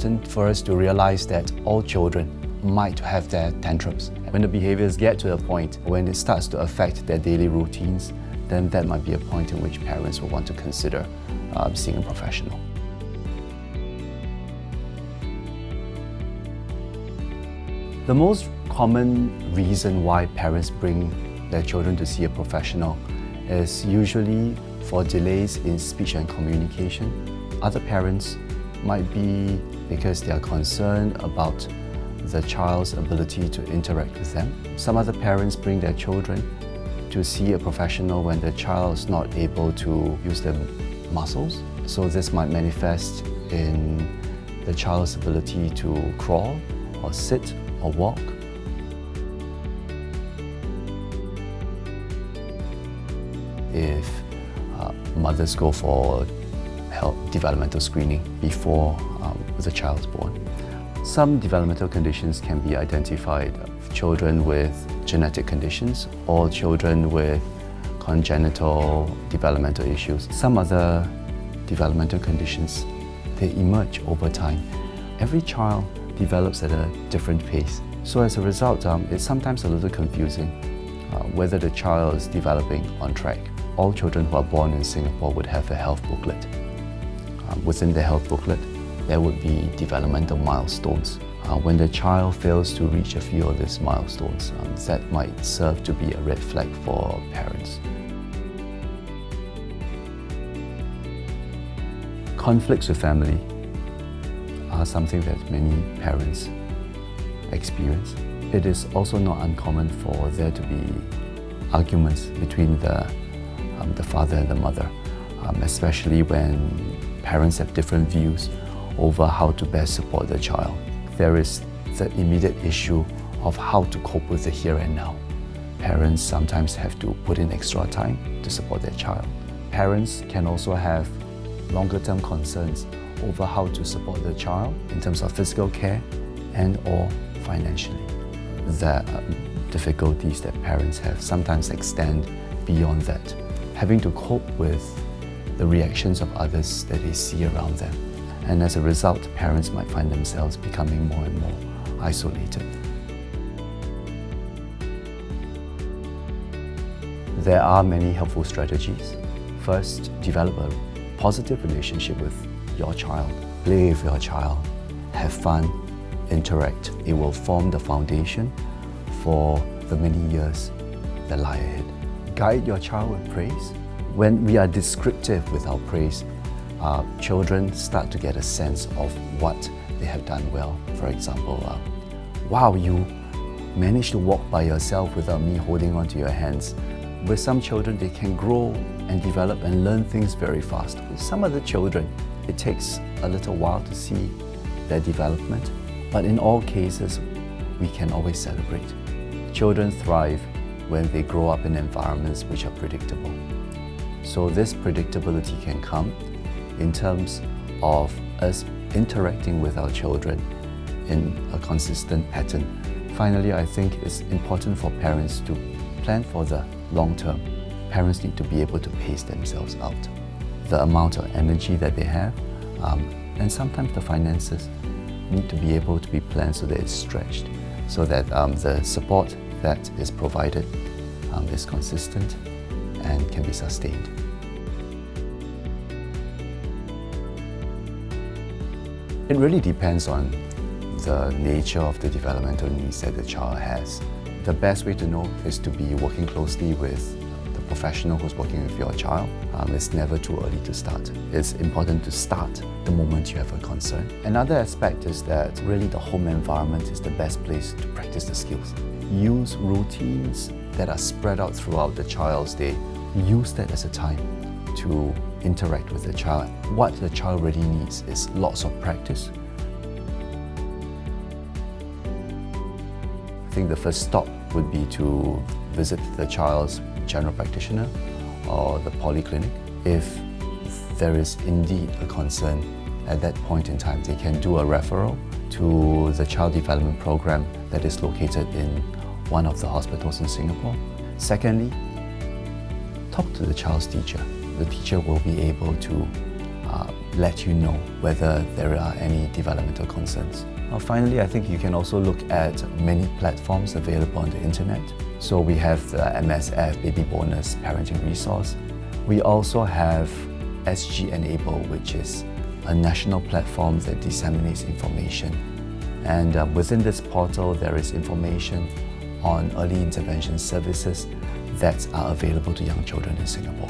important for us to realize that all children might have their tantrums. When the behaviors get to a point when it starts to affect their daily routines, then that might be a point in which parents will want to consider seeing a professional. The most common reason why parents bring their children to see a professional is usually for delays in speech and communication. Other parents might be because they are concerned about the child's ability to interact with them. Some other parents bring their children to see a professional when the child is not able to use their muscles. So this might manifest in the child's ability to crawl or sit or walk. If mothers go for developmental screening before the child is born. Some developmental conditions can be identified. Children with genetic conditions or children with congenital developmental issues. Some other developmental conditions, they emerge over time. Every child develops at a different pace. So as a result, it's sometimes a little confusing whether the child is developing on track. All children who are born in Singapore would have a health booklet. Within the health booklet, there would be developmental milestones. When the child fails to reach a few of these milestones, that might serve to be a red flag for parents. Conflicts with family are something that many parents experience. It is also not uncommon for there to be arguments between the father and the mother, especially when parents have different views over how to best support the child. There is the immediate issue of how to cope with the here and now. Parents sometimes have to put in extra time to support their child. Parents can also have longer-term concerns over how to support the child in terms of physical care and or financially. The difficulties that parents have sometimes extend beyond that, having to cope with the reactions of others that they see around them. And as a result, parents might find themselves becoming more and more isolated. There are many helpful strategies. First, develop a positive relationship with your child. Play with your child, have fun, interact. It will form the foundation for the many years that lie ahead. Guide your child with praise. When we are descriptive with our praise, children start to get a sense of what they have done well. For example, wow, you managed to walk by yourself without me holding onto your hands. With some children, they can grow and develop and learn things very fast. With some other children, it takes a little while to see their development. But in all cases, we can always celebrate. Children thrive when they grow up in environments which are predictable. So this predictability can come in terms of us interacting with our children in a consistent pattern. Finally, I think it's important for parents to plan for the long term. Parents need to be able to pace themselves out. The amount of energy that they have, and sometimes the finances need to be able to be planned so that it's stretched, so that the support that is provided is consistent and can be sustained. It really depends on the nature of the developmental needs that the child has. The best way to know is to be working closely with the professional who's working with your child. It's never too early to start. It's important to start the moment you have a concern. Another aspect is that really the home environment is the best place to practice the skills. Use routines that are spread out throughout the child's day. Use that as a time to interact with the child. What the child really needs is lots of practice. I think the first stop would be to visit the child's general practitioner or the polyclinic. If there is indeed a concern, at that point in time, they can do a referral to the child development program that is located in one of the hospitals in Singapore. Secondly, talk to the child's teacher. The teacher will be able to let you know whether there are any developmental concerns. Finally, I think you can also look at many platforms available on the internet. So we have the MSF Baby Bonus Parenting Resource. We also have SG Enable, which is a national platform that disseminates information. And within this portal, there is information on early intervention services that are available to young children in Singapore.